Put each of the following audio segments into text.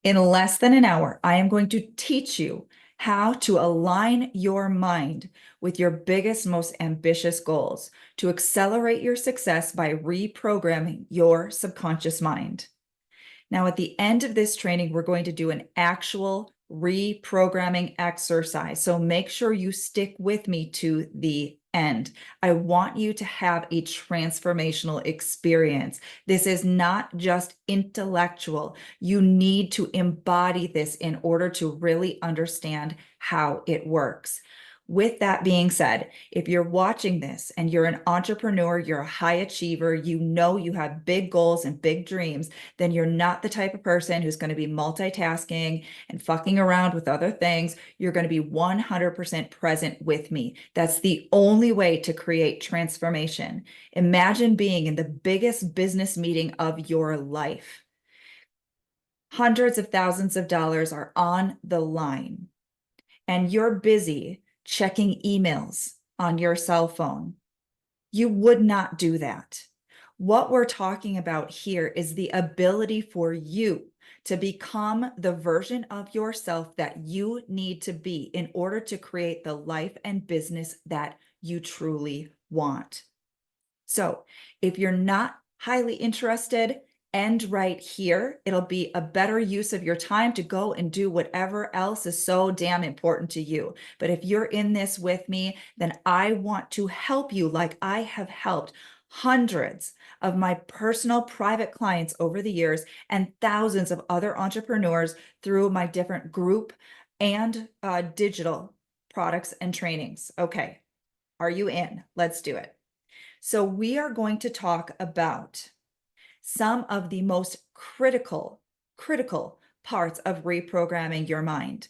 In less than an hour, I am going to teach you how to align your mind with your biggest, most ambitious goals to accelerate your success by reprogramming your subconscious mind. Now, at the end of this training, we're going to do an actual reprogramming exercise. So make sure you stick with me to the end. I want you to have a transformational experience. This is not just intellectual. You need to embody this in order to really understand how it works. With that being said, if you're watching this and you're an entrepreneur, you're a high achiever, you know you have big goals and big dreams, then you're not the type of person who's going to be multitasking and fucking around with other things. You're going to be 100% present with me. That's the only way to create transformation. Imagine being in the biggest business meeting of your life. Hundreds of thousands of dollars are on the line, and you're busy checking emails on your cell phone. You would not do that. What we're talking about here is the ability for you to become the version of yourself that you need to be in order to create the life and business that you truly want. So if you're not highly interested, end right here. It'll be a better use of your time to go and do whatever else is so damn important to you. But if you're in this with me, then I want to help you like I have helped hundreds of my personal private clients over the years and thousands of other entrepreneurs through my different group and digital products and trainings. Okay, are you in? Let's do it. So we are going to talk about some of the most critical parts of reprogramming your mind.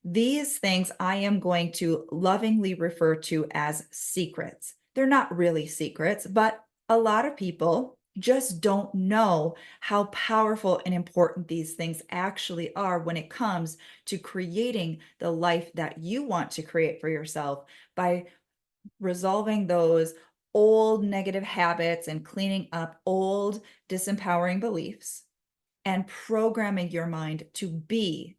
These things I am going to lovingly refer to as secrets. They're not really secrets, but a lot of people just don't know how powerful and important these things actually are when it comes to creating the life that you want to create for yourself by resolving those old negative habits and cleaning up old disempowering beliefs and programming your mind to be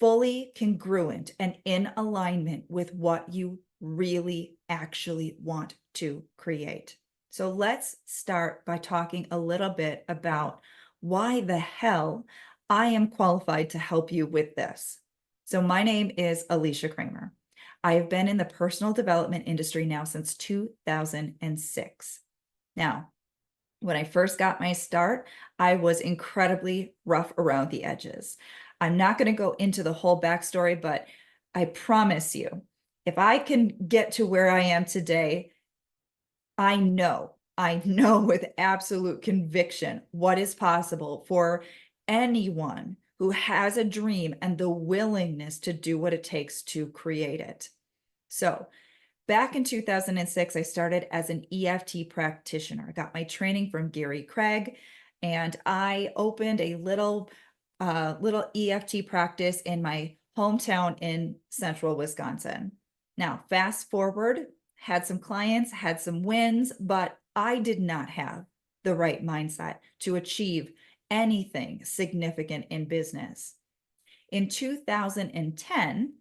fully congruent and in alignment with what you really actually want to create. So let's start by talking a little bit about why the hell I am qualified to help you with this. So my name is Alicia Cramer. I have been in the personal development industry now since 2006. Now, when I first got my start, I was incredibly rough around the edges. I'm not going to go into the whole backstory, but I promise you, if I can get to where I am today, I know with absolute conviction what is possible for anyone who has a dream and the willingness to do what it takes to create it. So back in 2006, I started as an EFT practitioner. I got my training from Gary Craig, and I opened a little EFT practice in my hometown in central Wisconsin. Now, fast forward, had some clients, had some wins, but I did not have the right mindset to achieve anything significant in business. In 2010,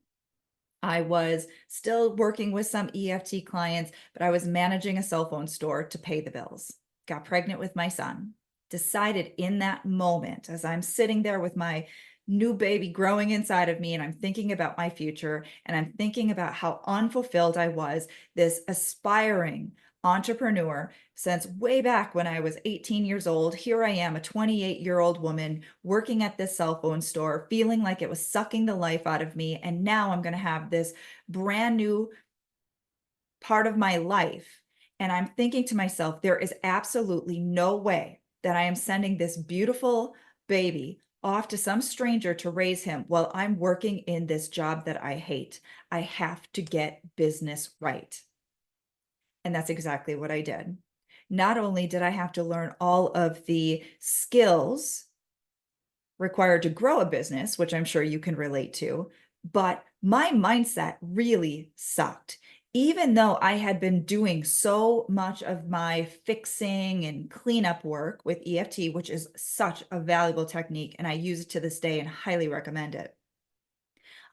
I was still working with some EFT clients, but I was managing a cell phone store to pay the bills. Got pregnant with my son. Decided in that moment, as I'm sitting there with my new baby growing inside of me, and I'm thinking about my future, and I'm thinking about how unfulfilled I was, this aspiring entrepreneur since way back when I was 18 years old. Here I am, a 28-year-old woman working at this cell phone store, feeling like it was sucking the life out of me. And now I'm going to have this brand new part of my life. And I'm thinking to myself, there is absolutely no way that I am sending this beautiful baby off to some stranger to raise him while I'm working in this job that I hate. I have to get business right. And that's exactly what I did. Not only did I have to learn all of the skills required to grow a business, which I'm sure you can relate to, but my mindset really sucked. even though I had been doing so much of my fixing and cleanup work with EFT, which is such a valuable technique, and I use it to this day and highly recommend it,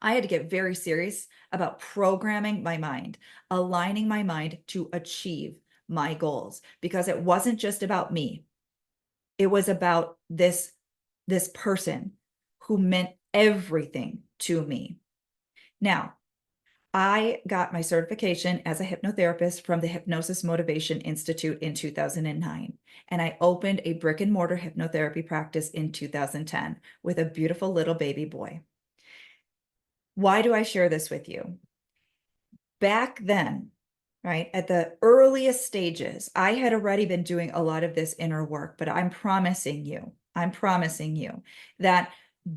I had to get very serious about programming my mind, aligning my mind to achieve my goals, because it wasn't just about me. It was about this person who meant everything to me. Now, I got my certification as a hypnotherapist from the Hypnosis Motivation Institute in 2009, and I opened a brick and mortar hypnotherapy practice in 2010 with a beautiful little baby boy. Why do I share this with you? Back then, right, at the earliest stages, I had already been doing a lot of this inner work, but I'm promising you that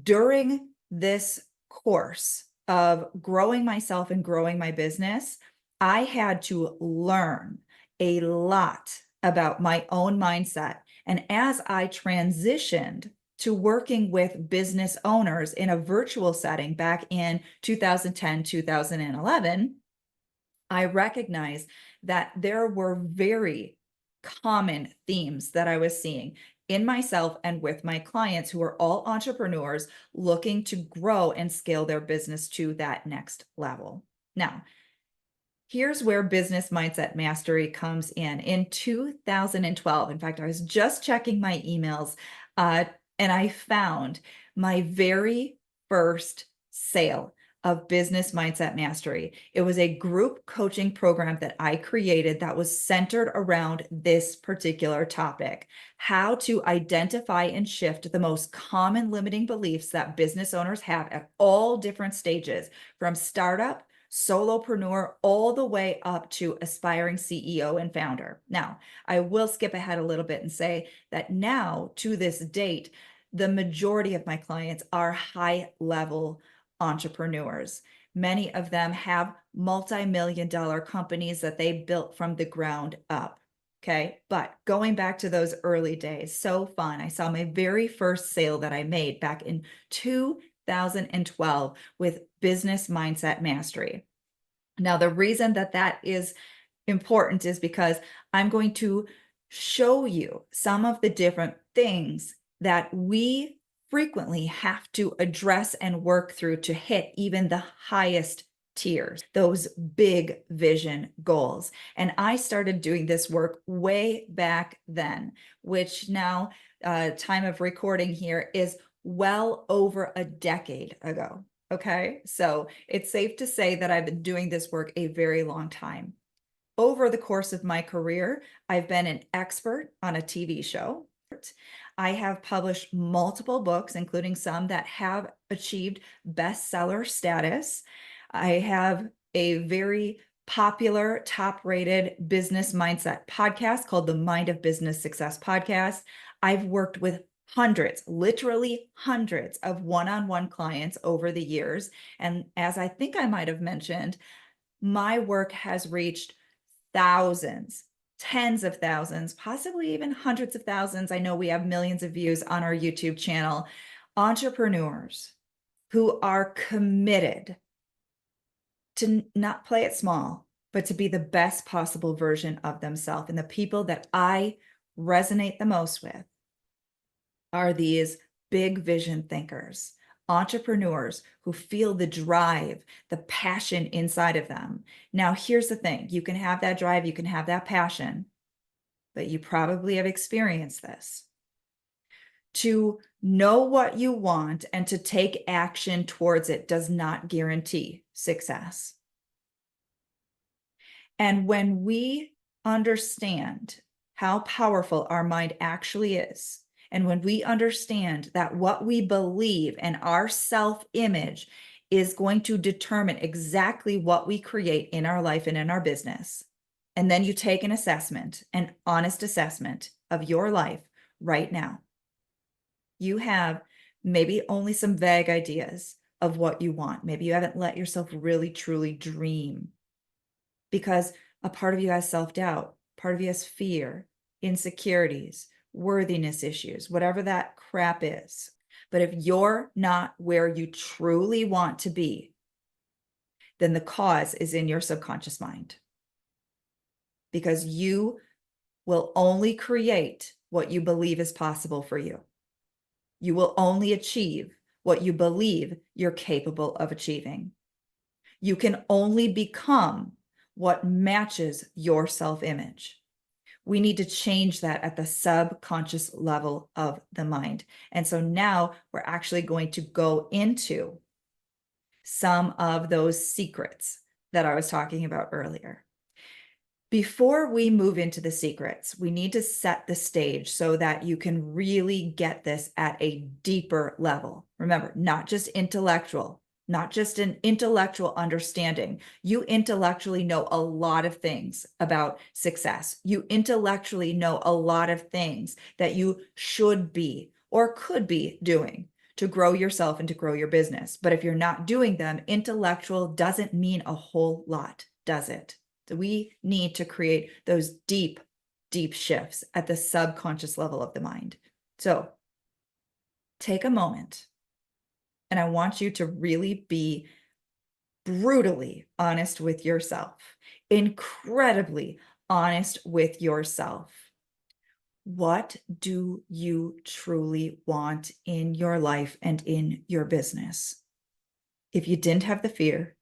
during this course of growing myself and growing my business, I had to learn a lot about my own mindset. And as I transitioned to working with business owners in a virtual setting back in 2010, 2011, I recognized that there were very common themes that I was seeing in myself and with my clients who are all entrepreneurs looking to grow and scale their business to that next level. Now, here's where business mindset mastery comes in. In 2012, in fact, I was just checking my emails and I found my very first sale of business mindset mastery. It was a group coaching program that I created that was centered around this particular topic: how to identify and shift the most common limiting beliefs that business owners have at all different stages, from startup, solopreneur, all the way up to aspiring CEO and founder. Now, I will skip ahead a little bit and say that now, to this date, the majority of my clients are high-level entrepreneurs. Many of them have multi-million-dollar companies that they built from the ground up. Okay, but going back to those early days, so fun. I saw my very first sale that I made back in 2012 with business mindset mastery. Now, the reason that that is important is because I'm going to show you some of the different things that we frequently have to address and work through to hit even the highest tiers, those big vision goals. And I started doing this work way back then, which now, time of recording here, is well over a decade ago. Okay, so it's safe to say that I've been doing this work a very long time. Over the course of my career, I've been an expert on a TV show. I have published multiple books, including some that have achieved bestseller status. I have a very popular, top-rated business mindset podcast called the Mind of Business Success Podcast. I've worked with hundreds, literally hundreds of one-on-one clients over the years. And as I think I might have mentioned, my work has reached thousands, tens of thousands, possibly even hundreds of thousands. I know we have millions of views on our YouTube channel. Entrepreneurs who are committed to not play it small, but to be the best possible version of themselves. And the people that I resonate the most with are these big vision thinkers, entrepreneurs who feel the drive, the passion inside of them. Now, here's the thing: you can have that drive, you can have that passion, but you probably have experienced this. To know what you want and to take action towards it does not guarantee success. And when we understand how powerful our mind actually is, and when we understand that what we believe and our self-image is going to determine exactly what we create in our life and in our business, and then you take an assessment, an honest assessment of your life right now, you have maybe only some vague ideas of what you want. Maybe you haven't let yourself really, truly dream, because a part of you has self-doubt, part of you has fear, insecurities, worthiness issues, whatever that crap is. But if you're not where you truly want to be, then the cause is in your subconscious mind. because you will only create what you believe is possible for you. You will only achieve what you believe you're capable of achieving. You can only become what matches your self-image. We need to change that at the subconscious level of the mind. And so now we're actually going to go into some of those secrets that I was talking about earlier. Before we move into the secrets, we need to set the stage so that you can really get this at a deeper level. Remember, not just intellectual, not just an intellectual understanding. You intellectually know a lot of things about success. You intellectually know a lot of things that you should be or could be doing to grow yourself and to grow your business. But if you're not doing them, intellectual doesn't mean a whole lot, does it? So we need to create those deep, deep shifts at the subconscious level of the mind. So take a moment, and I want you to really be brutally honest with yourself, incredibly honest with yourself. What do you truly want in your life and in your business? If you didn't have the fear,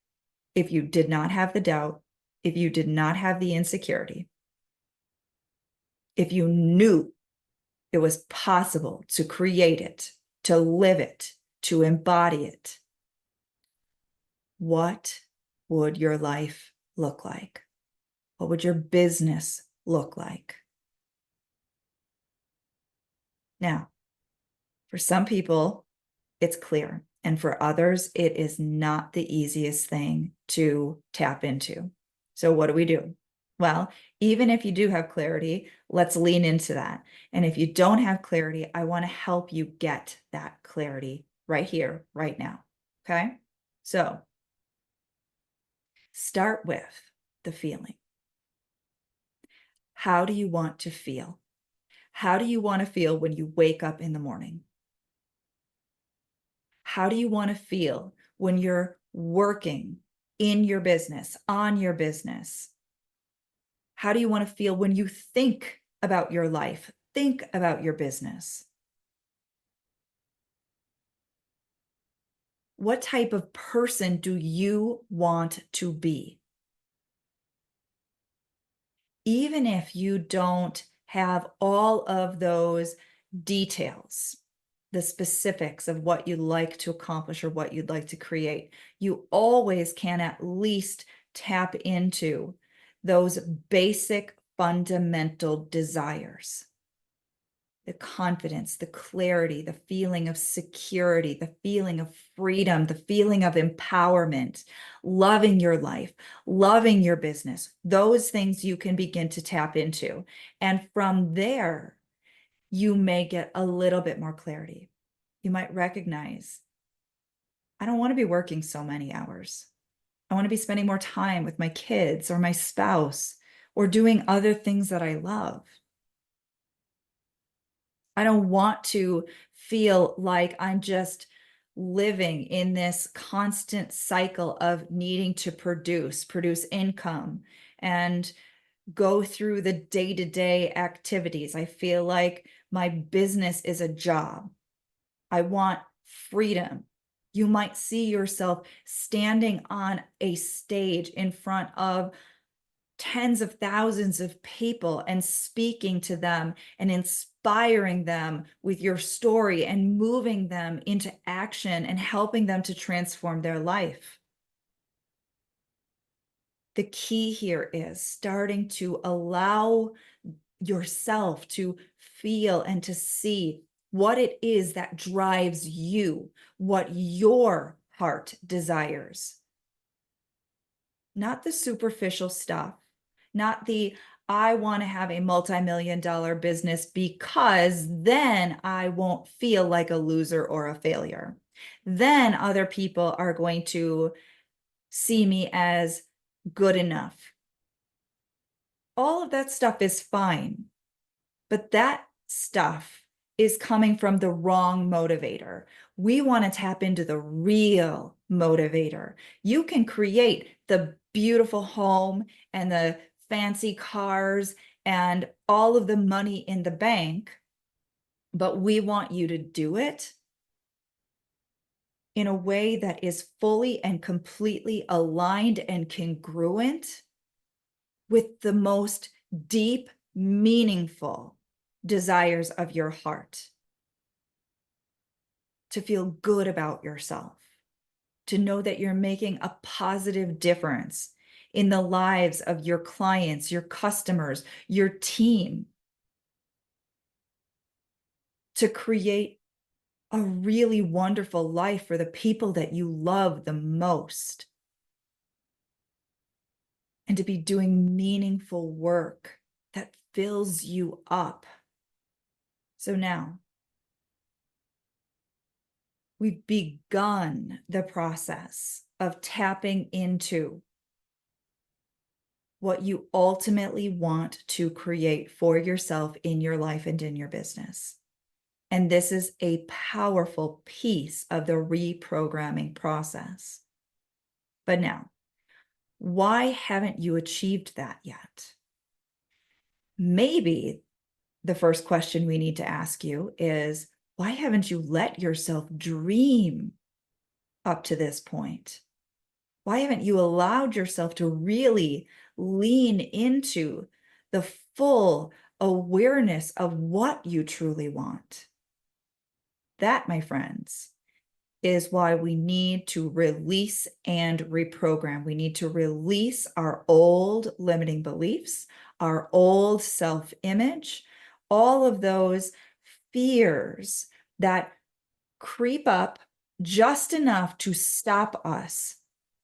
if you did not have the doubt, if you did not have the insecurity, if you knew it was possible to create it, to live it, to embody it, what would your life look like? What would your business look like? Now, for some people, it's clear. And for others, it is not the easiest thing to tap into. So what do? Well, even if you do have clarity, let's lean into that. And if you don't have clarity, I want to help you get that clarity right here, right now. Okay? So start with the feeling. How do you want to feel? How do you want to feel when you wake up in the morning? How do you want to feel when you're working in your business, on your business? How do you want to feel when you think about your life, think about your business? What type of person do you want to be? Even if you don't have all of those details, the specifics of what you'd like to accomplish or what you'd like to create, you always can at least tap into those basic fundamental desires. The confidence, the clarity, the feeling of security, the feeling of freedom, the feeling of empowerment, loving your life, loving your business. Those things you can begin to tap into. And from there, you may get a little bit more clarity. You might recognize, I don't want to be working so many hours. I want to be spending more time with my kids or my spouse or doing other things that I love. I don't want to feel like I'm just living in this constant cycle of needing to produce income and go through the day-to-day activities. I feel like my business is a job. I want freedom. You might see yourself standing on a stage in front of tens of thousands of people and speaking to them and inspiring them with your story and moving them into action and helping them to transform their life. The key here is starting to allow yourself to feel and to see what it is that drives you, what your heart desires. Not the superficial stuff, not the, I want to have a multi-million-dollar business because then I won't feel like a loser or a failure. Then other people are going to see me as good enough. All of that stuff is fine, but that stuff is coming from the wrong motivator. We want to tap into the real motivator. You can create the beautiful home and the fancy cars and all of the money in the bank, but we want you to do it in a way that is fully and completely aligned and congruent with the most deep, meaningful desires of your heart. To feel good about yourself, to know that you're making a positive difference in the lives of your clients, your customers, your team, to create a really wonderful life for the people that you love the most, and to be doing meaningful work that fills you up. So now, we've begun the process of tapping into what you ultimately want to create for yourself in your life and in your business. And this is a powerful piece of the reprogramming process. But now, why haven't you achieved that yet? Maybe the first question we need to ask you is, why haven't you let yourself dream up to this point? Why haven't you allowed yourself to really lean into the full awareness of what you truly want? That, my friends, is why we need to release and reprogram. We need to release our old limiting beliefs, our old self-image, all of those fears that creep up just enough to stop us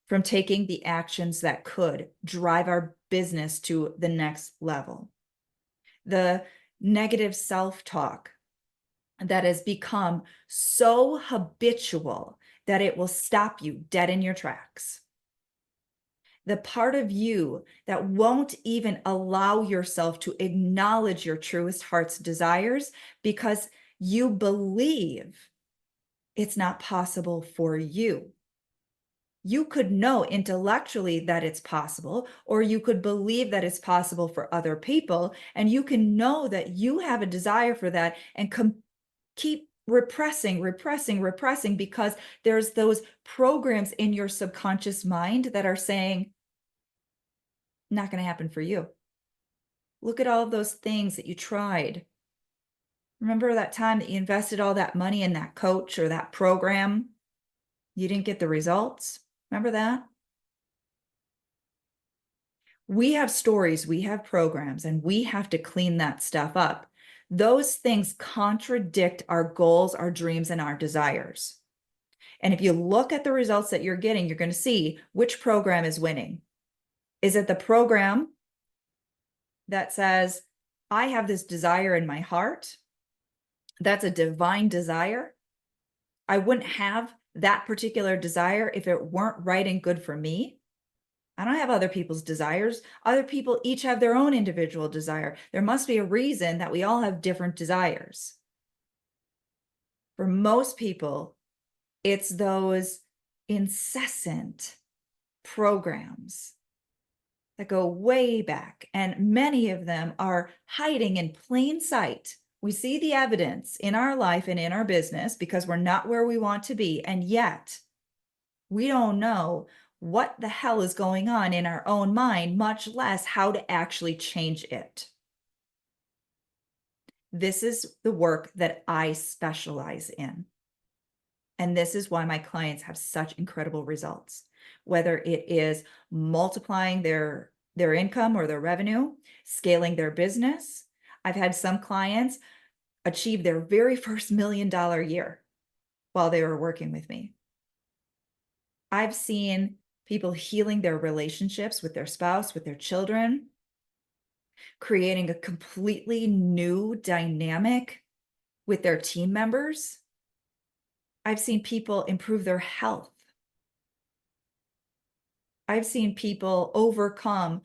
from taking the actions that could drive our business to the next level. The negative self-talk that has become so habitual that it will stop you dead in your tracks. The part of you that won't even allow yourself to acknowledge your truest heart's desires because you believe it's not possible for you. You could know intellectually that it's possible, or you could believe that it's possible for other people, and you can know that you have a desire for that and keep repressing because there's those programs in your subconscious mind that are saying, not going to happen for you. Look at all of those things that you tried. Remember that time that you invested all that money in that coach or that program? You didn't get the results. Remember that? We have stories, we have programs, and we have to clean that stuff up. Those things contradict our goals, our dreams, and our desires. And if you look at the results that you're getting, you're going to see which program is winning. Is it the program that says, I have this desire in my heart? That's a divine desire. I wouldn't have that particular desire if it weren't right and good for me. I don't have other people's desires. Other people each have their own individual desire. There must be a reason that we all have different desires. For most people, it's those incessant programs that go way back, and many of them are hiding in plain sight. We see the evidence in our life and in our business because we're not where we want to be, and yet we don't know what the hell is going on in our own mind, much less how to actually change it. This is the work that I specialize in. And this is why my clients have such incredible results, whether it is multiplying their income or their revenue, scaling their business. I've had some clients achieve their very first $1 million year while they were working with me. I've seen people healing their relationships with their spouse, with their children, creating a completely new dynamic with their team members. I've seen people improve their health. I've seen people overcome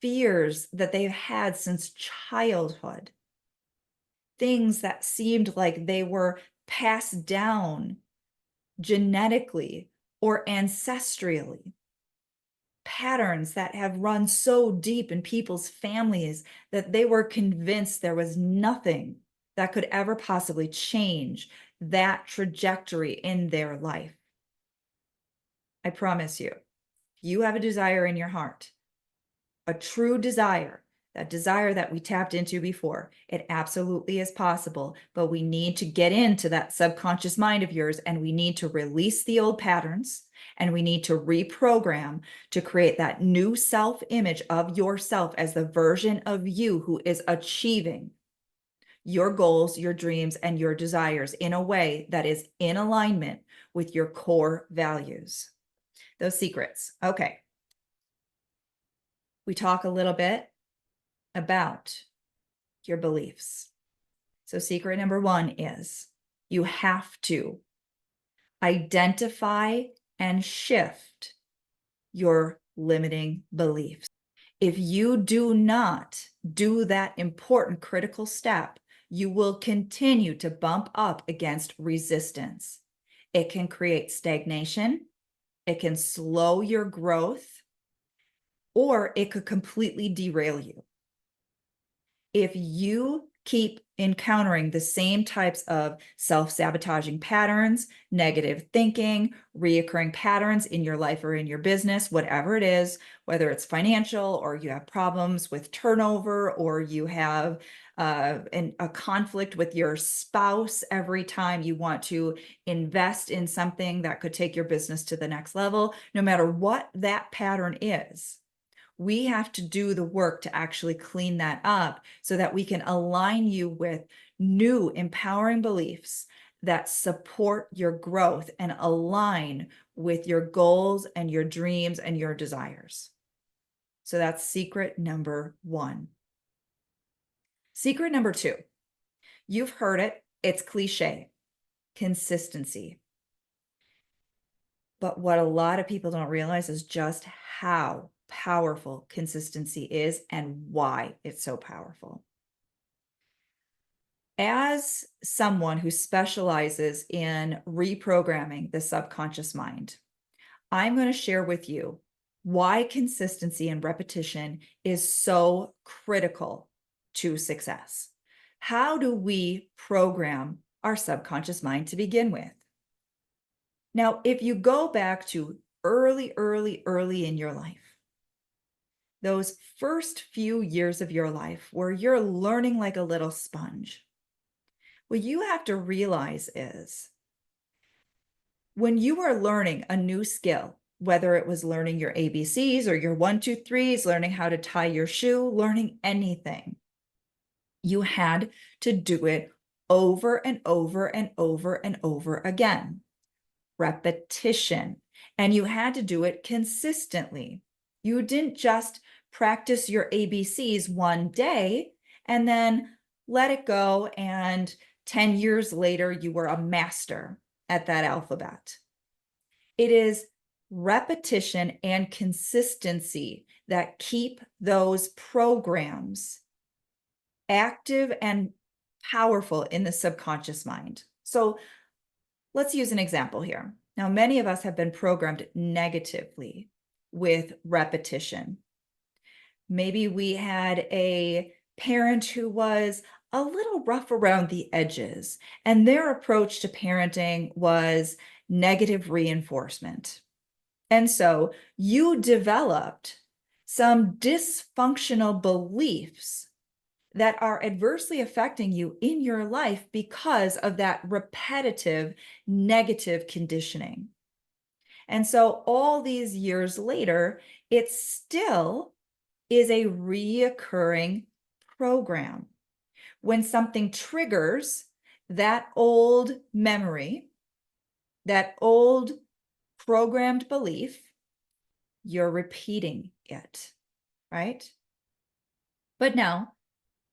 fears that they've had since childhood. Things that seemed like they were passed down genetically or ancestrally. patterns that have run so deep in people's families that they were convinced there was nothing that could ever possibly change that trajectory in their life. I promise you, you have a desire in your heart, a true desire, that desire that we tapped into before. It absolutely is possible, but we need to get into that subconscious mind of yours, and we need to release the old patterns, and we need to reprogram to create that new self-image of yourself as the version of you who is achieving your goals, your dreams, and your desires in a way that is in alignment with your core values. Those secrets. Okay. We talk a little bit about your beliefs. So secret number one is you have to identify and shift your limiting beliefs. If you do not do that important critical step, you will continue to bump up against resistance. It can create stagnation, it can slow your growth, or it could completely derail you. If you keep encountering the same types of self-sabotaging patterns, negative thinking, reoccurring patterns in your life or in your business, whatever it is, whether it's financial or you have problems with turnover or you have a conflict with your spouse every time you want to invest in something that could take your business to the next level, no matter what that pattern is, we have to do the work to actually clean that up so that we can align you with new empowering beliefs that support your growth and align with your goals and your dreams and your desires. So that's secret number one. Secret number two, you've heard it, it's cliche, consistency. But what a lot of people don't realize is just how powerful consistency is and why it's so powerful. As someone who specializes in reprogramming the subconscious mind, I'm going to share with you why consistency and repetition is so critical to success. How do we program our subconscious mind to begin with? Now, if you go back to early in your life, those first few years of your life where you're learning like a little sponge, what you have to realize is when you are learning a new skill, whether it was learning your ABCs or your 1, 2, 3s, learning how to tie your shoe, learning anything, you had to do it over and over and over and over again. Repetition. And you had to do it consistently. You didn't just practice your ABCs one day and then let it go, and 10 years later, you were a master at that alphabet. It is repetition and consistency that keep those programs active and powerful in the subconscious mind. So let's use an example here. Now, many of us have been programmed negatively with repetition. Maybe we had a parent who was a little rough around the edges, and their approach to parenting was negative reinforcement. And so you developed some dysfunctional beliefs that are adversely affecting you in your life because of that repetitive negative conditioning. And so all these years later, it still is a reoccurring program. When something triggers that old memory, that old programmed belief, you're repeating it, right? But now,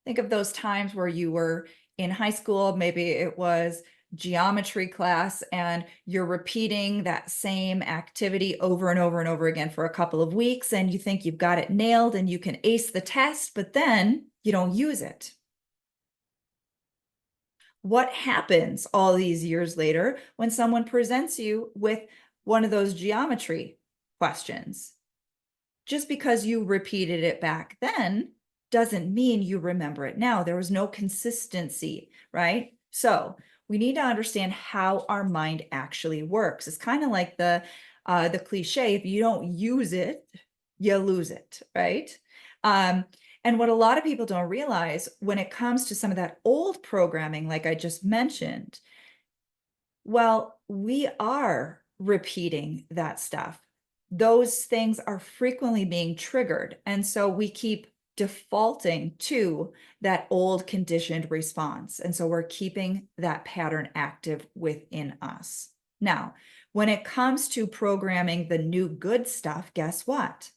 think of those times where you were in high school, maybe it was geometry class, and you're repeating that same activity over and over and over again for a couple of weeks, and you think you've got it nailed and you can ace the test, but then you don't use it. What happens all these years later when someone presents you with one of those geometry questions? Just because you repeated it back then doesn't mean you remember it now. There was no consistency, right? So we need to understand how our mind actually works. It's kind of like the cliche, if you don't use it, you lose it, right? And what a lot of people don't realize when it comes to some of that old programming, like I just mentioned, well, we are repeating that stuff. Those things are frequently being triggered. And so we keep defaulting to that old conditioned response. And so we're keeping that pattern active within us. Now, when it comes to programming the new good stuff, guess what?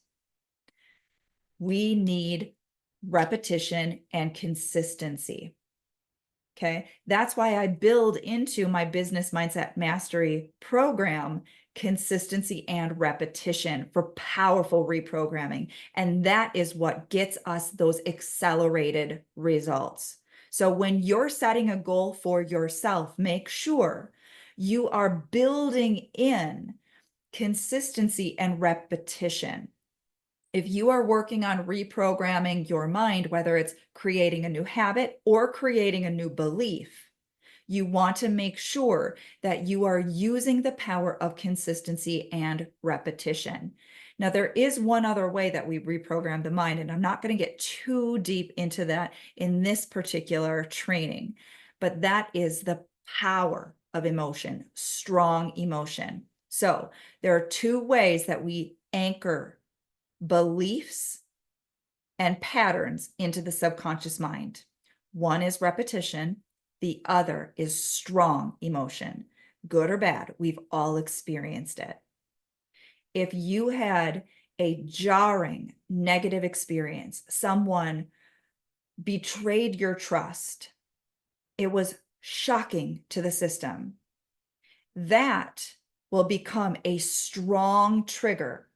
We need repetition and consistency. Okay, that's why I build into my business mindset mastery program consistency and repetition for powerful reprogramming. And that is what gets us those accelerated results. So when you're setting a goal for yourself, make sure you are building in consistency and repetition. If you are working on reprogramming your mind, whether it's creating a new habit or creating a new belief, you want to make sure that you are using the power of consistency and repetition. Now, there is one other way that we reprogram the mind, and I'm not going to get too deep into that in this particular training, but that is the power of emotion, strong emotion. So there are two ways that we anchor beliefs and patterns into the subconscious mind. One is repetition, the other is strong emotion. Good or bad, we've all experienced it. If you had a jarring negative experience, someone betrayed your trust, it was shocking to the system, that will become a strong trigger,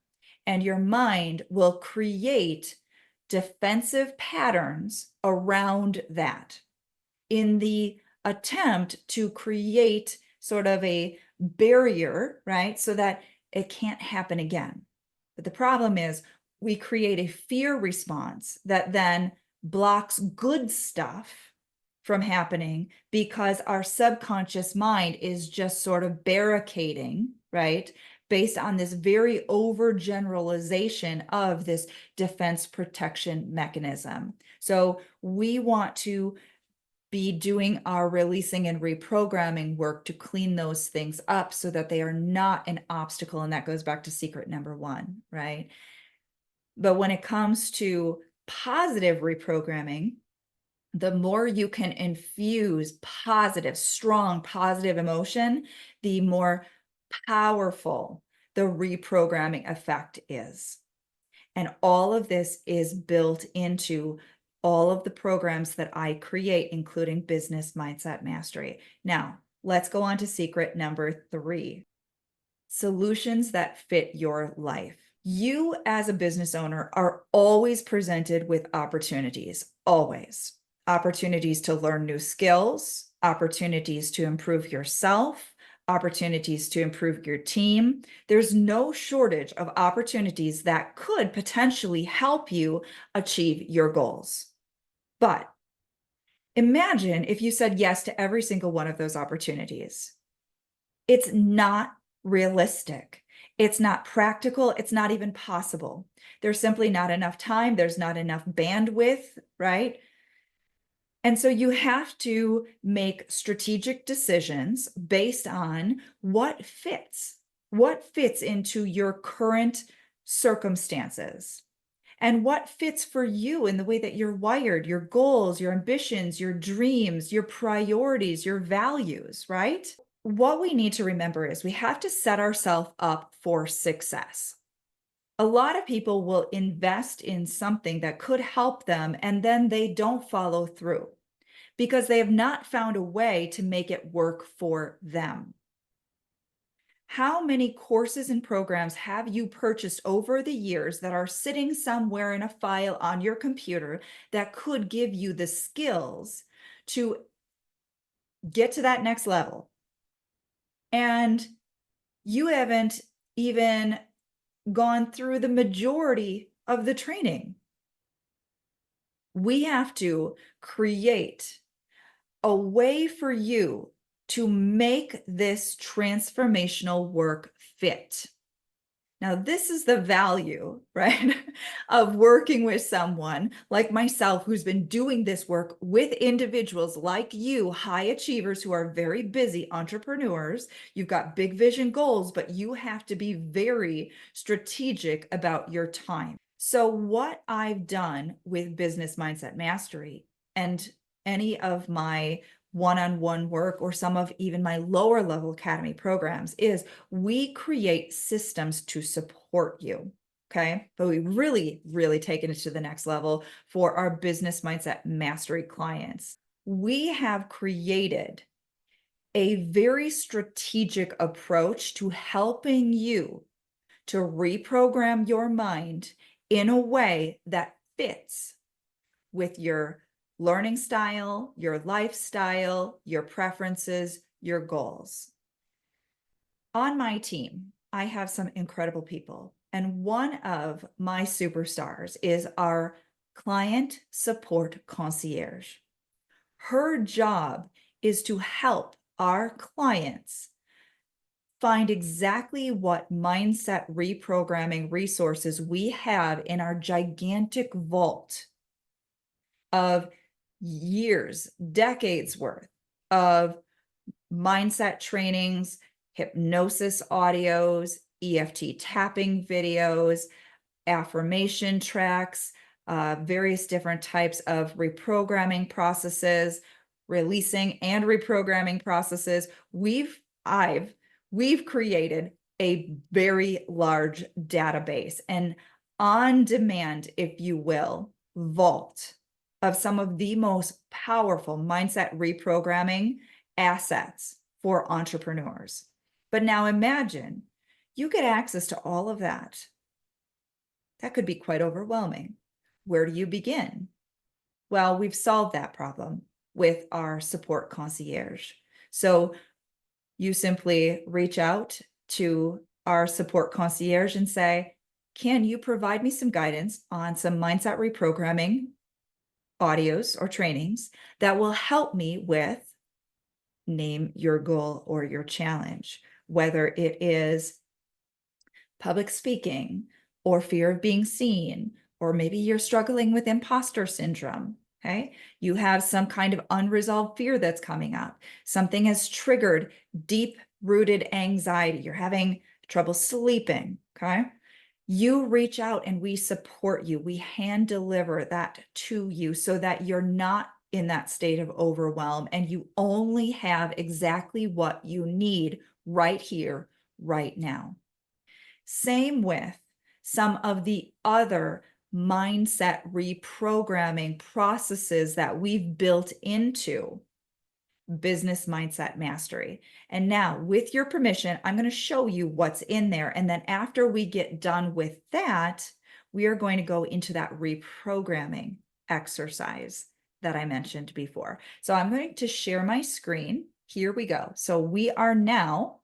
and your mind will create defensive patterns around that in the attempt to create sort of a barrier, right? So that it can't happen again. But the problem is we create a fear response that then blocks good stuff from happening because our subconscious mind is just sort of barricading, right? Based on this very overgeneralization of this defense protection mechanism. So we want to be doing our releasing and reprogramming work to clean those things up so that they are not an obstacle. And that goes back to secret number one, right? But when it comes to positive reprogramming, the more you can infuse positive, strong, positive emotion, the more powerful the reprogramming effect is. And all of this is built into all of the programs that I create, including Business Mindset Mastery. Now, let's go on to secret number 3, solutions that fit your life. You as a business owner are always presented with opportunities, always. Opportunities to learn new skills, opportunities to improve yourself, opportunities to improve your team. There's no shortage of opportunities that could potentially help you achieve your goals. But imagine if you said yes to every single one of those opportunities. It's not realistic. It's not practical. It's not even possible. There's simply not enough time. There's not enough bandwidth, right? And so you have to make strategic decisions based on what fits into your current circumstances and what fits for you in the way that you're wired, your goals, your ambitions, your dreams, your priorities, your values, right? What we need to remember is we have to set ourselves up for success. A lot of people will invest in something that could help them and then they don't follow through because they have not found a way to make it work for them. How many courses and programs have you purchased over the years that are sitting somewhere in a file on your computer that could give you the skills to get to that next level? And you haven't even gone through the majority of the training. We have to create a way for you to make this transformational work fit. Now, this is the value, right, of working with someone like myself who's been doing this work with individuals like you, high achievers who are very busy entrepreneurs. You've got big vision goals, but you have to be very strategic about your time. So, what I've done with Business Mindset Mastery and any of my one-on-one work or some of even my lower level academy programs is we create systems to support you. Okay. But we really taken it to the next level for our Business Mindset Mastery clients. We have created a very strategic approach to helping you to reprogram your mind in a way that fits with your learning style, your lifestyle, your preferences, your goals. On my team, I have some incredible people, and one of my superstars is our client support concierge. Her job is to help our clients find exactly what mindset reprogramming resources we have in our gigantic vault of years, decades worth of mindset trainings, hypnosis audios, EFT tapping videos, affirmation tracks, various different types of reprogramming processes, releasing and reprogramming processes. We've created a very large database, and on demand, if you will, vault of some of the most powerful mindset reprogramming assets for entrepreneurs. But now imagine you get access to all of that. That could be quite overwhelming. Where do you begin? Well, we've solved that problem with our support concierge. So you simply reach out to our support concierge and say, can you provide me some guidance on some mindset reprogramming audios or trainings that will help me with, name your goal or your challenge, whether it is public speaking or fear of being seen, or maybe you're struggling with imposter syndrome. Okay. You have some kind of unresolved fear that's coming up. Something has triggered deep rooted anxiety. You're having trouble sleeping. Okay. You reach out and we support you. We hand deliver that to you so that you're not in that state of overwhelm and you only have exactly what you need right here, right now. Same with some of the other mindset reprogramming processes that we've built into Business Mindset Mastery. And now, with your permission, I'm going to show you what's in there. And then after we get done with that, we are going to go into that reprogramming exercise that I mentioned before. So I'm going to share my screen. Here we go. So we are now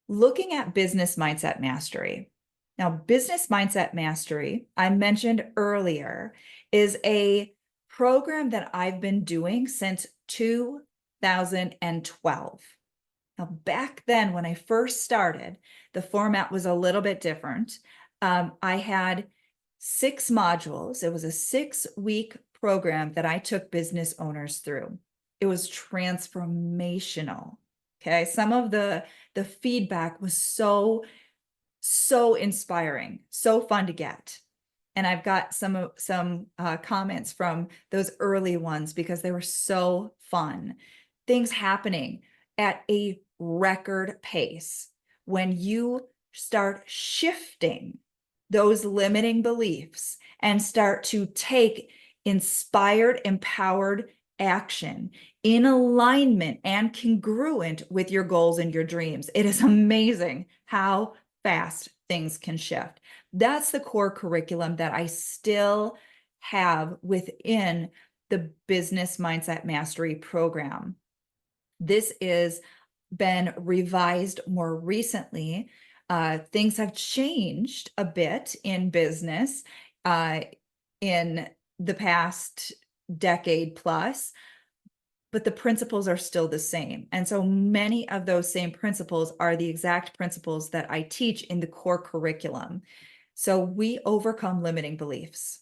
looking at Business Mindset Mastery. Now, Business Mindset Mastery, I mentioned earlier, is a program that I've been doing since 2012. Now, back then, when I first started, the format was a little bit different. I had 6 modules. It was a 6-week program that I took business owners through. It was transformational. Okay, some of the feedback was so inspiring, so fun to get. And I've got some comments from those early ones because they were so fun. Things happening at a record pace when you start shifting those limiting beliefs and start to take inspired, empowered action in alignment and congruent with your goals and your dreams. It is amazing how fast things can shift. That's the core curriculum that I still have within the Business Mindset Mastery program. This is been revised more recently Things have changed a bit in business uh, in the past decade plus, but the principles are still the same. And so many of those same principles are the exact principles that I teach in the core curriculum. So we overcome limiting beliefs.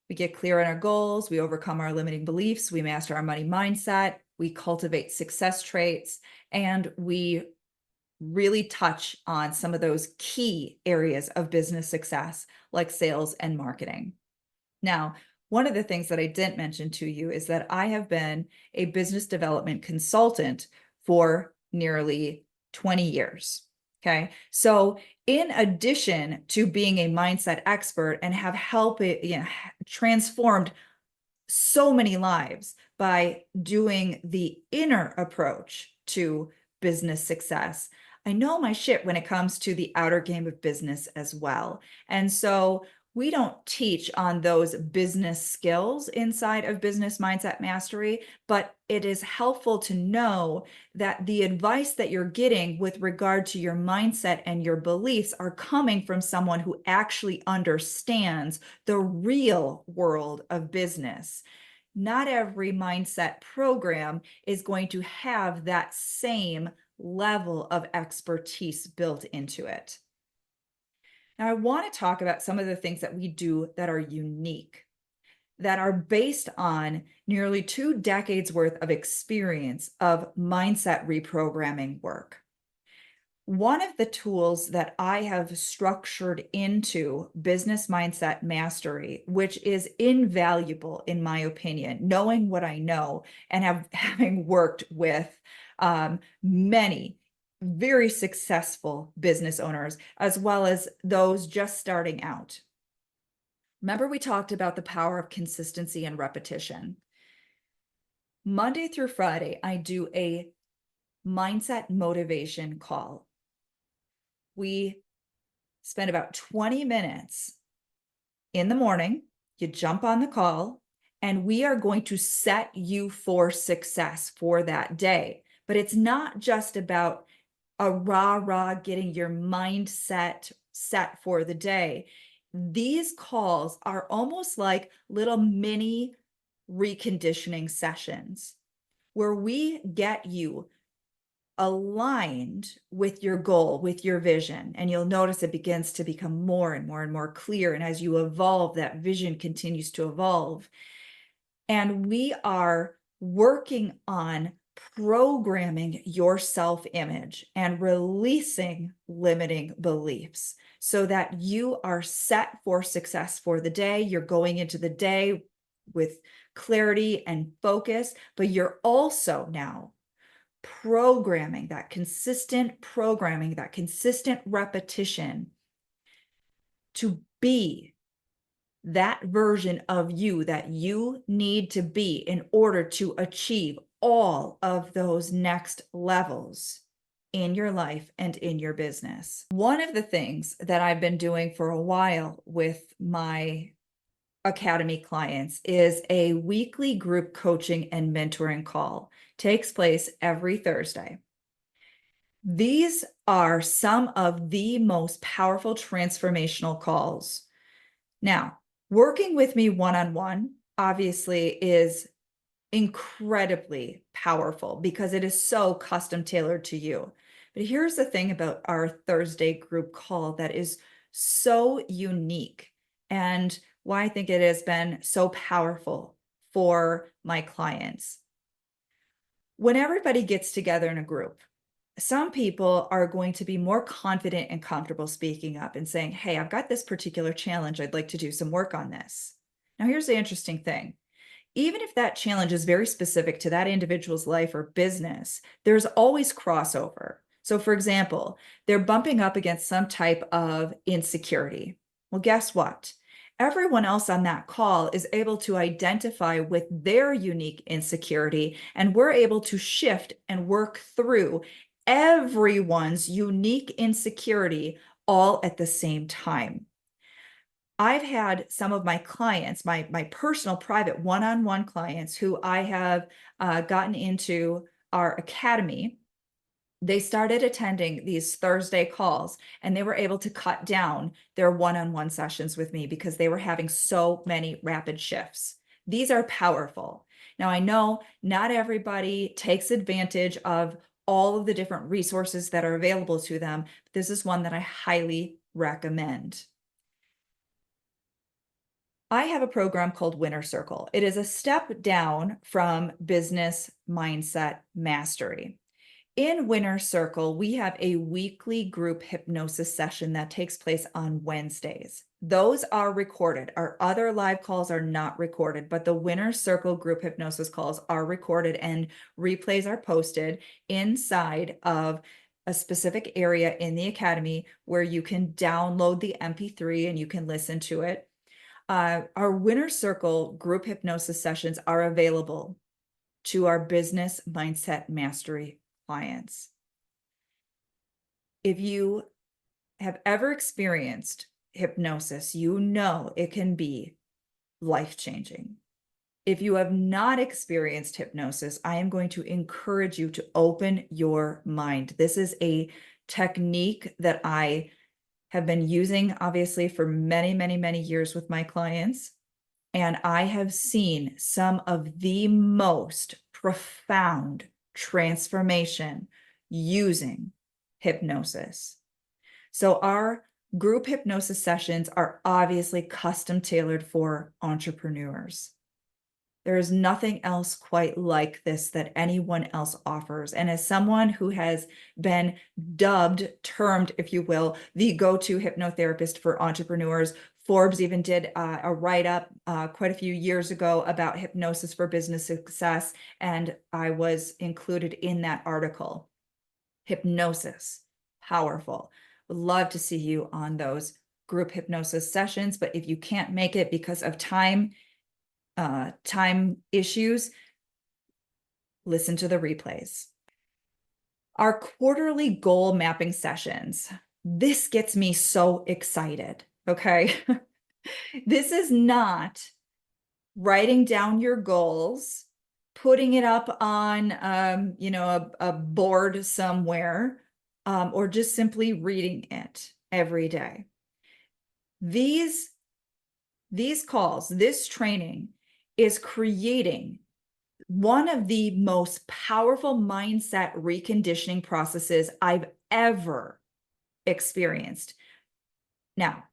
We get clear on our goals, we overcome our limiting beliefs, we master our money mindset, we cultivate success traits, and we really touch on some of those key areas of business success, like sales and marketing. Now, one of the things that I didn't mention to you is that I have been a business development consultant for nearly 20 years. Okay. So in addition to being a mindset expert and have helped it, transformed so many lives by doing the inner approach to business success, I know my shit when it comes to the outer game of business as well. And so we don't teach on those business skills inside of business mindset mastery, but it is helpful to know that the advice that you're getting with regard to your mindset and your beliefs are coming from someone who actually understands the real world of business. Not every mindset program is going to have that same level of expertise built into it. Now, I want to talk about some of the things that we do that are unique, that are based on nearly 2 decades worth of experience of mindset reprogramming work. One of the tools that I have structured into business mindset mastery, which is invaluable in my opinion, knowing what I know and having worked with many very successful business owners, as well as those just starting out. Remember, we talked about the power of consistency and repetition. Monday through Friday, I do a mindset motivation call. We spend about 20 minutes in the morning. You jump on the call, and we are going to set you for success for that day. But it's not just about a rah-rah getting your mindset set for the day. These calls are almost like little mini reconditioning sessions where we get you aligned with your goal, with your vision. And you'll notice it begins to become more and more and more clear. And as you evolve, that vision continues to evolve. And we are working on programming your self-image and releasing limiting beliefs so that you are set for success for the day. You're going into the day with clarity and focus, but you're also now programming, that consistent repetition to be that version of you that you need to be in order to achieve all of those next levels in your life and in your business. One of the things that I've been doing for a while with my Academy clients is a weekly group coaching and mentoring call. Takes place every Thursday. These are some of the most powerful transformational calls. Now, working with me one-on-one obviously is incredibly powerful because it is so custom tailored to you. But here's the thing about our Thursday group call that is so unique and why I think it has been so powerful for my clients. When everybody gets together in a group, some people are going to be more confident and comfortable speaking up and saying, hey, I've got this particular challenge. I'd like to do some work on this. Now, here's the interesting thing. Even if that challenge is very specific to that individual's life or business, there's always crossover. So for example, they're bumping up against some type of insecurity. Well, guess what? Everyone else on that call is able to identify with their unique insecurity, and we're able to shift and work through everyone's unique insecurity all at the same time. I've had some of my clients, my personal private one-on-one clients who I have gotten into our academy, they started attending these Thursday calls, and they were able to cut down their one-on-one sessions with me because they were having so many rapid shifts. These are powerful. Now, I know not everybody takes advantage of all of the different resources that are available to them. This is one that I highly recommend. I have a program called Winner Circle. It is a step down from business mindset mastery. In Winner Circle, we have a weekly group hypnosis session that takes place on Wednesdays. Those are recorded. Our other live calls are not recorded, but the Winner Circle group hypnosis calls are recorded and replays are posted inside of a specific area in the Academy where you can download the MP3 and you can listen to it. Our Winner Circle group hypnosis sessions are available to our business mindset mastery clients. If you have ever experienced hypnosis, you know it can be life-changing. If you have not experienced hypnosis, I am going to encourage you to open your mind. This is a technique that I have been using, obviously, for many, many, many years with my clients. And I have seen some of the most profound transformation using hypnosis. So our group hypnosis sessions are obviously custom tailored for entrepreneurs. There is nothing else quite like this that anyone else offers. And as someone who has been termed, if you will, the go-to hypnotherapist for entrepreneurs, Forbes even did a write-up quite a few years ago about hypnosis for business success, and I was included in that article. Hypnosis, powerful. Would love to see you on those group hypnosis sessions, but if you can't make it because of time issues, listen to the replays. Our quarterly goal mapping sessions. This gets me so excited, okay? This is not writing down your goals, putting it up on, a board somewhere, or just simply reading it every day. These calls, this training is creating one of the most powerful mindset reconditioning processes I've ever experienced. Now,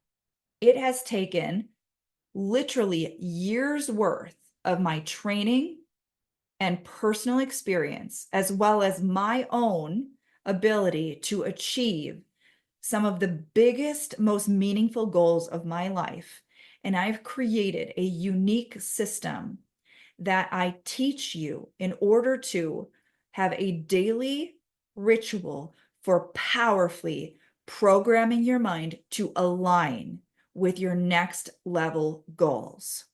it has taken literally years worth of my training and personal experience, as well as my own ability to achieve some of the biggest, most meaningful goals of my life. And I've created a unique system that I teach you in order to have a daily ritual for powerfully programming your mind to align with your next level goals.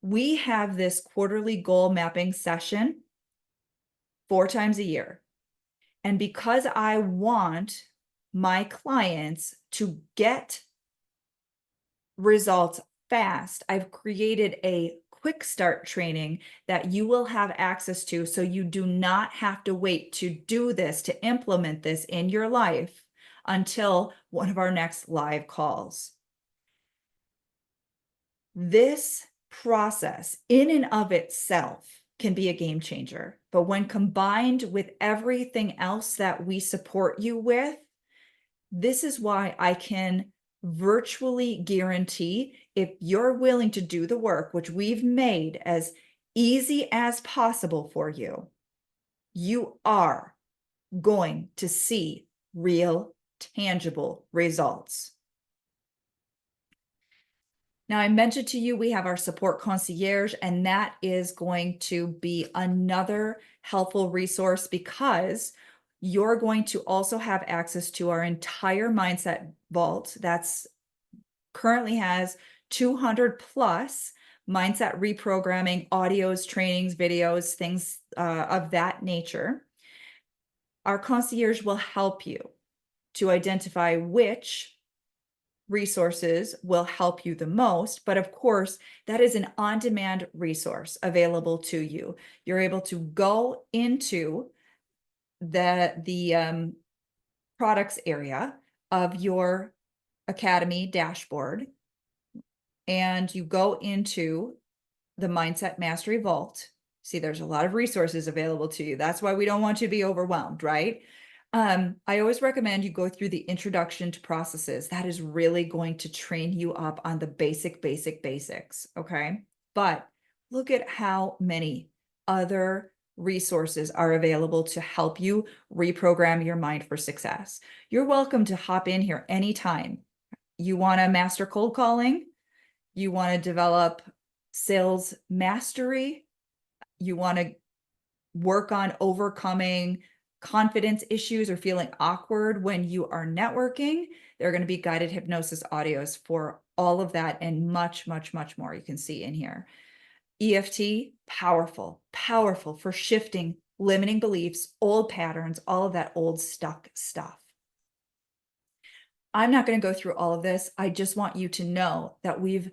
We have this quarterly goal mapping session 4 times a year. And because I want my clients to get results fast, I've created a quick start training that you will have access to, so you do not have to wait to do this, to implement this in your life until one of our next live calls. This process in and of itself can be a game changer, but when combined with everything else that we support you with, this is why I can virtually guarantee, if you're willing to do the work, which we've made as easy as possible for you, you are going to see real, tangible results. Now, I mentioned to you, we have our support concierge, and that is going to be another helpful resource because you're going to also have access to our entire mindset vault that's currently has 200 plus mindset reprogramming audios, trainings, videos, things of that nature. Our concierge will help you to identify which resources will help you the most, but of course, that is an on-demand resource available to you. You're able to go into the products area of your Academy dashboard, and you go into the Mindset Mastery Vault. See, there's a lot of resources available to you. That's why we don't want you to be overwhelmed, right? I always recommend you go through the introduction to processes. That is really going to train you up on the basics, okay? But look at how many other resources are available to help you reprogram your mind for success. You're welcome to hop in here anytime. You want to master cold calling? You want to develop sales mastery? You want to work on overcoming confidence issues or feeling awkward when you are networking? There are going to be guided hypnosis audios for all of that and much, much, much more you can see in here. EFT, powerful for shifting limiting beliefs, old patterns, all of that old stuck stuff. I'm not going to go through all of this. I just want you to know that we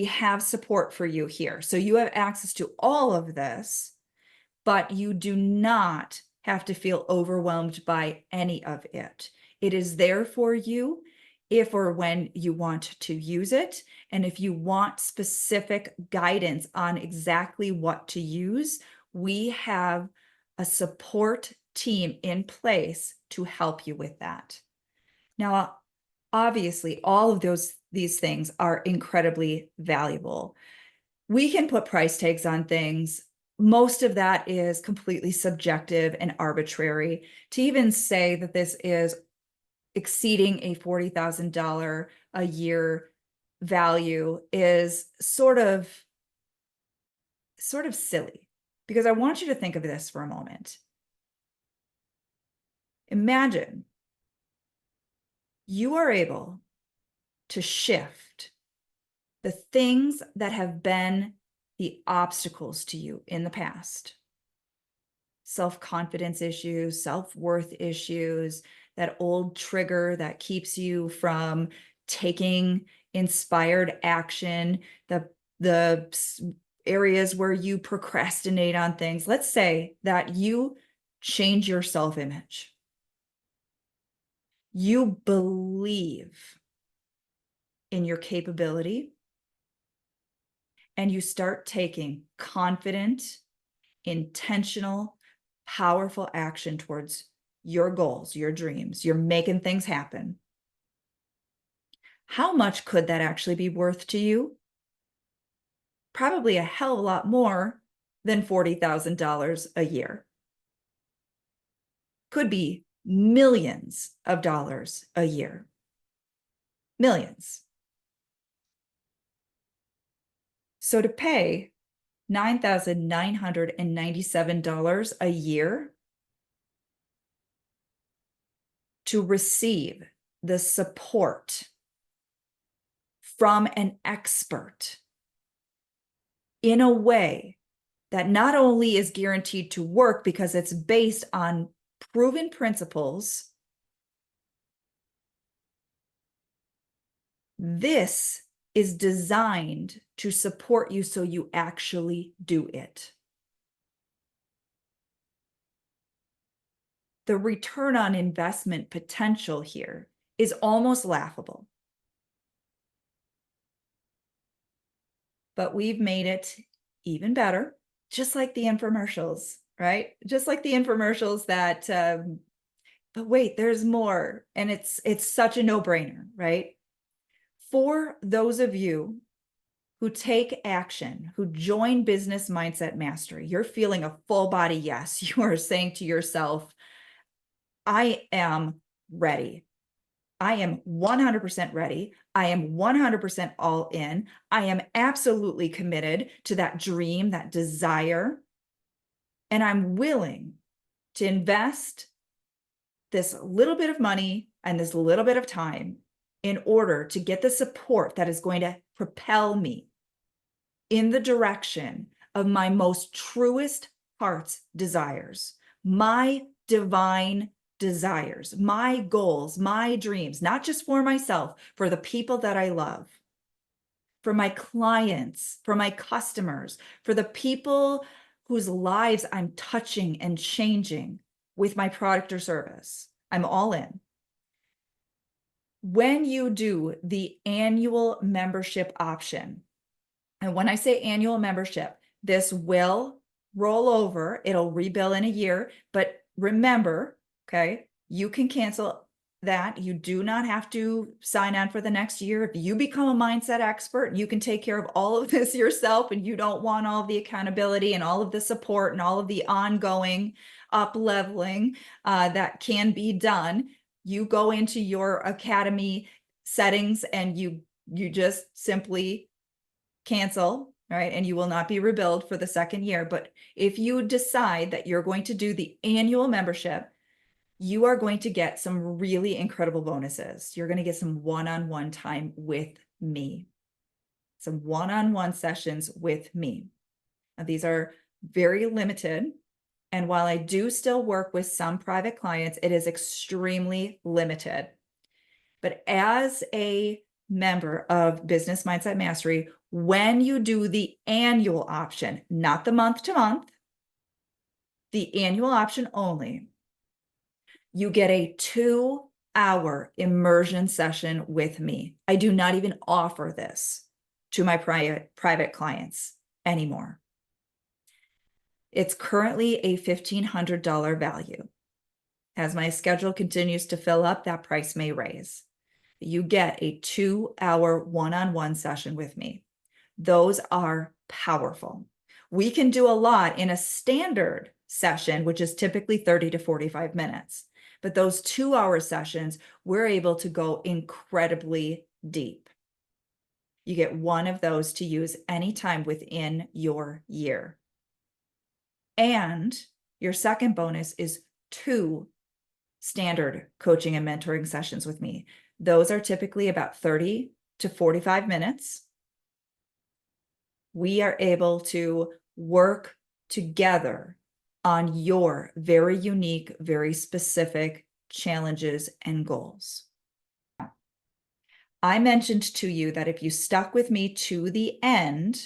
have support for you here. So you have access to all of this, but you do not have to feel overwhelmed by any of it. It is there for you if or when you want to use it. And if you want specific guidance on exactly what to use, we have a support team in place to help you with that. Now, obviously, all of these things are incredibly valuable. We can put price tags on things. Most of that is completely subjective and arbitrary. To even say that this is exceeding a $40,000 a year value is sort of silly, because I want you to think of this for a moment. Imagine you are able to shift the things that have been the obstacles to you in the past. Self-confidence issues, self-worth issues, that old trigger that keeps you from taking inspired action, the areas where you procrastinate on things. Let's say that you change your self-image. You believe in your capability, and you start taking confident, intentional, powerful action towards your goals, your dreams. You're making things happen. How much could that actually be worth to you? Probably a hell of a lot more than $40,000 a year. Could be millions of dollars a year. Millions. So to pay $9,997 a year to receive the support from an expert in a way that not only is guaranteed to work because it's based on proven principles, this is designed to support you so you actually do it. The return on investment potential here is almost laughable. But we've made it even better, just like the infomercials, right? Just like the infomercials that, but wait, there's more. And it's such a no-brainer, right? For those of you who take action, who join Business Mindset Mastery, you're feeling a full body yes. You are saying to yourself, I am ready. I am 100% ready. I am 100% all in. I am absolutely committed to that dream, that desire. And I'm willing to invest this little bit of money and this little bit of time in order to get the support that is going to propel me in the direction of my most truest heart's desires, my divine desires, my goals, my dreams, not just for myself, for the people that I love, for my clients, for my customers, for the people whose lives I'm touching and changing with my product or service. I'm all in. When you do the annual membership option, and when I say annual membership, this will roll over, it'll rebill in a year, but remember, okay, you can cancel that. You do not have to sign on for the next year. If you become a mindset expert, you can take care of all of this yourself, and you don't want all the accountability and all of the support and all of the ongoing up leveling that can be done. You go into your academy settings and you just simply cancel, right? And you will not be rebilled for the second year. But if you decide that you're going to do the annual membership, you are going to get some really incredible bonuses. You're going to get some one-on-one time with me, some one-on-one sessions with me. Now, these are very limited. And while I do still work with some private clients, it is extremely limited. But as a member of Business Mindset Mastery, when you do the annual option, not the month to month, the annual option only, you get a 2-hour immersion session with me. I do not even offer this to my private clients anymore. It's currently a $1,500 value. As my schedule continues to fill up, that price may raise. You get a 2-hour one-on-one session with me. Those are powerful. We can do a lot in a standard session, which is typically 30 to 45 minutes. But those 2-hour sessions, we're able to go incredibly deep. You get one of those to use anytime within your year. And your second bonus is 2 standard coaching and mentoring sessions with me. Those are typically about 30 to 45 minutes. We are able to work together on your very unique, very specific challenges and goals. I mentioned to you that if you stuck with me to the end,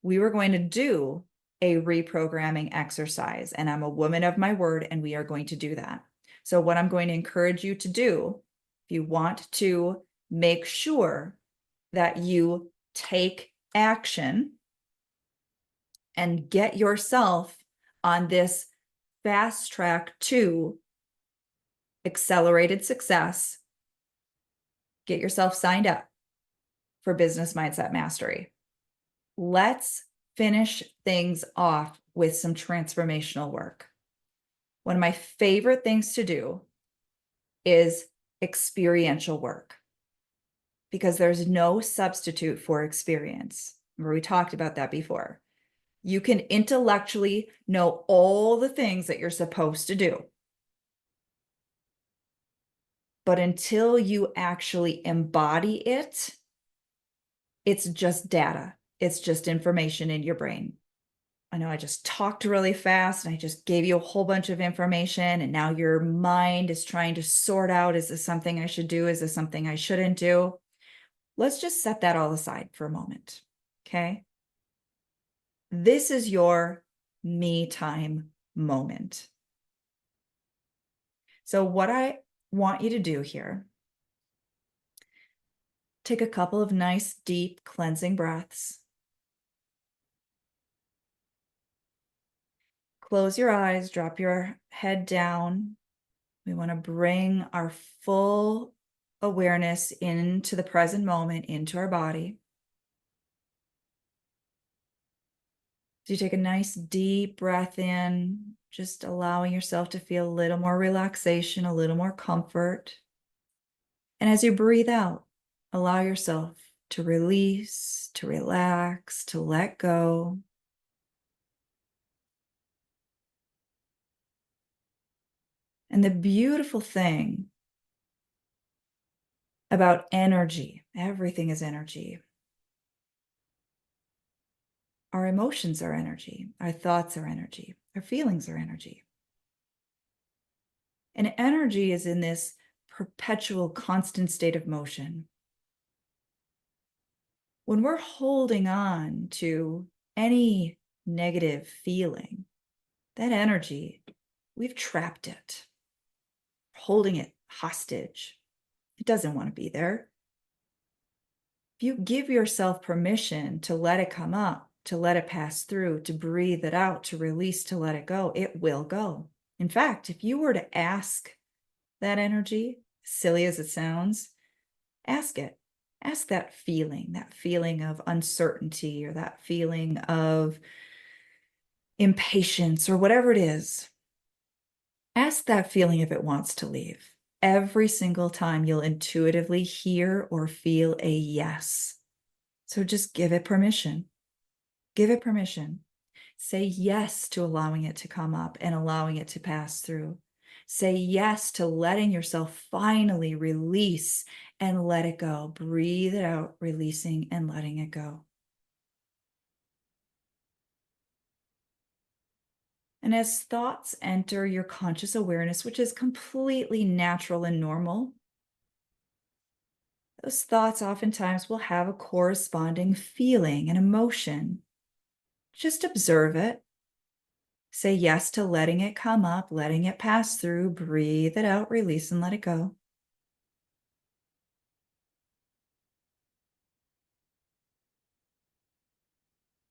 we were going to do a reprogramming exercise, and I'm a woman of my word, and we are going to do that. So what I'm going to encourage you to do, if you want to make sure that you take action and get yourself on this fast track to accelerated success, get yourself signed up for Business Mindset Mastery. Let's finish things off with some transformational work. One of my favorite things to do is experiential work, because there's no substitute for experience. Remember, we talked about that before. You can intellectually know all the things that you're supposed to do, but until you actually embody it, it's just data. It's just information in your brain. I know I just talked really fast and I just gave you a whole bunch of information, and now your mind is trying to sort out, is this something I should do? Is this something I shouldn't do? Let's just set that all aside for a moment, okay? This is your me time moment. So what I want you to do here, take a couple of nice, deep, cleansing breaths. Close your eyes, drop your head down. We want to bring our full awareness into the present moment, into our body. So you take a nice deep breath in, just allowing yourself to feel a little more relaxation, a little more comfort. And as you breathe out, allow yourself to release, to relax, to let go. And the beautiful thing about energy, everything is energy. Our emotions are energy. Our thoughts are energy. Our feelings are energy. And energy is in this perpetual, constant state of motion. When we're holding on to any negative feeling, that energy we've trapped it, holding it hostage. It doesn't want to be there. If you give yourself permission to let it come up, to let it pass through, to breathe it out, to release, to let it go, it will go. In fact, if you were to ask that energy, silly as it sounds, ask it. Ask that feeling of uncertainty, or that feeling of impatience, or whatever it is. Ask that feeling if it wants to leave. Every single time you'll intuitively hear or feel a yes. So just give it permission. Give it permission. Say yes to allowing it to come up and allowing it to pass through. Say yes to letting yourself finally release and let it go. Breathe it out, releasing and letting it go. And as thoughts enter your conscious awareness, which is completely natural and normal, those thoughts oftentimes will have a corresponding feeling and emotion. Just observe it. Say yes to letting it come up, letting it pass through, breathe it out, release, and let it go.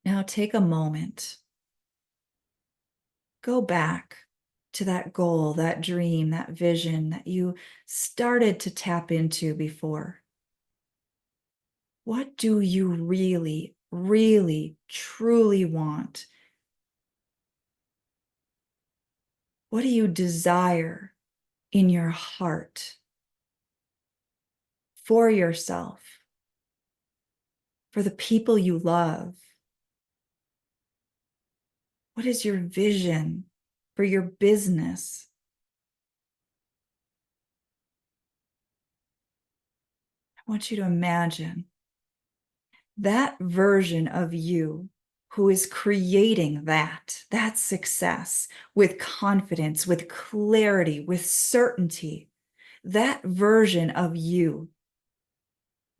Now take a moment. Go back to that goal, that dream, that vision that you started to tap into before. What do you really, really, truly want? What do you desire in your heart for yourself, for the people you love? What is your vision for your business? I want you to imagine that version of you who is creating that success with confidence, with clarity, with certainty. That version of you.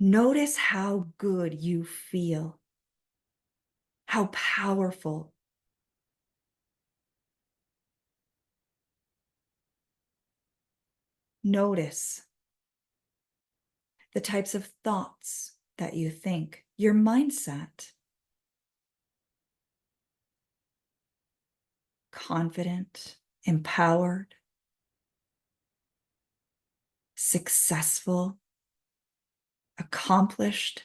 Notice how good you feel, how powerful. Notice the types of thoughts that you think, your mindset. Confident, empowered, successful, accomplished.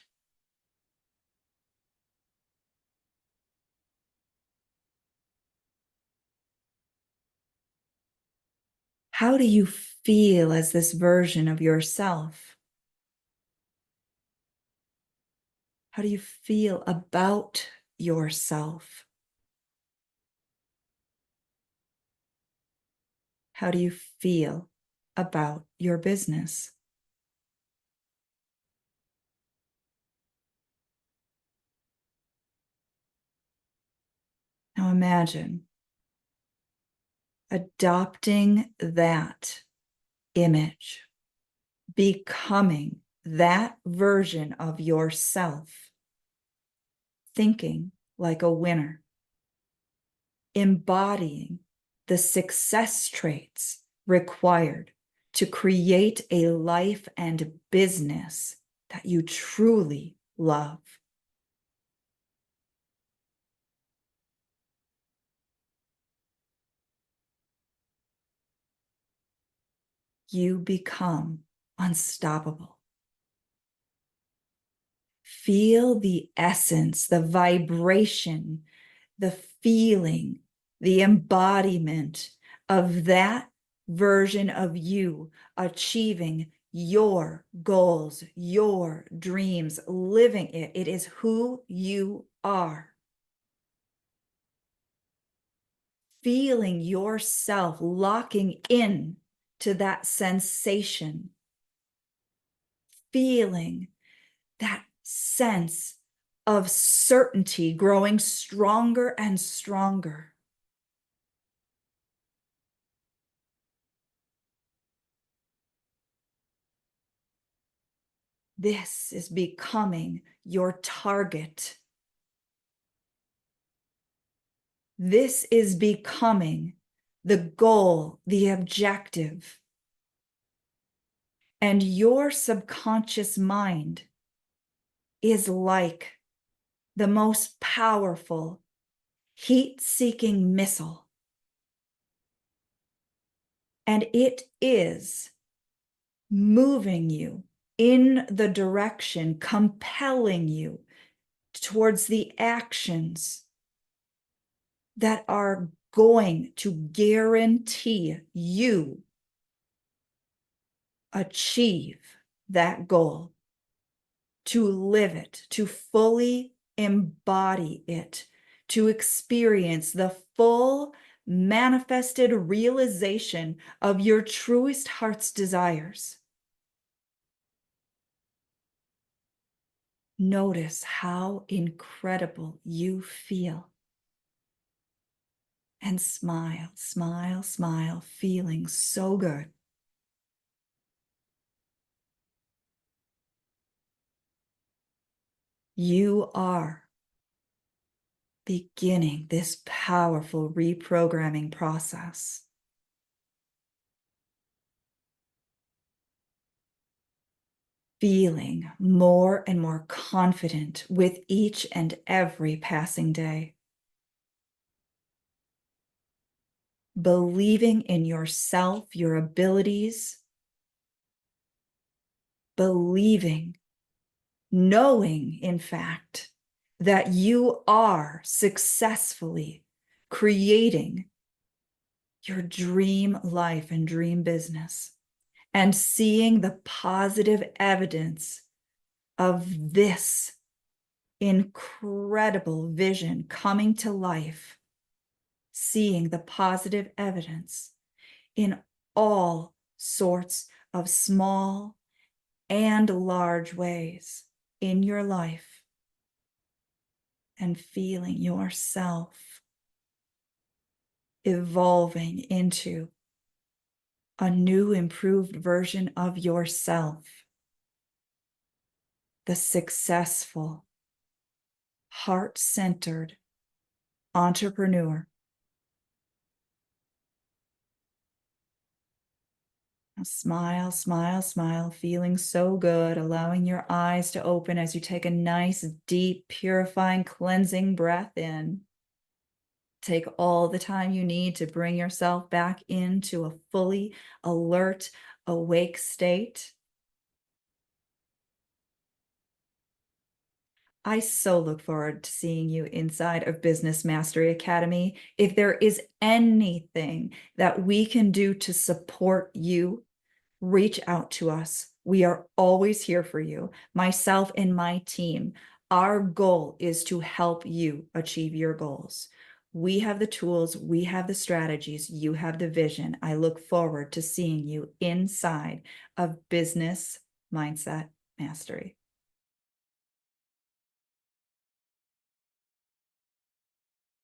How do you feel as this version of yourself? How do you feel about yourself? How do you feel about your business? Now imagine adopting that image, becoming that version of yourself, thinking like a winner, embodying the success traits required to create a life and business that you truly love. You become unstoppable. Feel the essence, the vibration, the feeling, the embodiment of that version of you achieving your goals, your dreams, living it. It is who you are. Feeling yourself locking in to that sensation. Feeling that sense of certainty growing stronger and stronger. This is becoming your target. This is becoming the goal, the objective. And your subconscious mind is like the most powerful heat-seeking missile. And it is moving you in the direction, compelling you towards the actions that are going to guarantee you achieve that goal, to live it, to fully embody it, to experience the full manifested realization of your truest heart's desires. Notice how incredible you feel. And smile, smile, smile, feeling so good. You are beginning this powerful reprogramming process. Feeling more and more confident with each and every passing day. Believing in yourself, your abilities. Believing, knowing, in fact, that you are successfully creating your dream life and dream business, and seeing the positive evidence of this incredible vision coming to life, seeing the positive evidence in all sorts of small and large ways in your life, and feeling yourself evolving into a new, improved version of yourself, the successful, heart-centered entrepreneur. Now smile, smile, smile, feeling so good, allowing your eyes to open as you take a nice, deep, purifying, cleansing breath in. Take all the time you need to bring yourself back into a fully alert, awake state. I so look forward to seeing you inside of Business Mastery Academy. If there is anything that we can do to support you, reach out to us. We are always here for you, myself and my team. Our goal is to help you achieve your goals. We have the tools, we have the strategies, you have the vision. I look forward to seeing you inside of Business Mindset Mastery.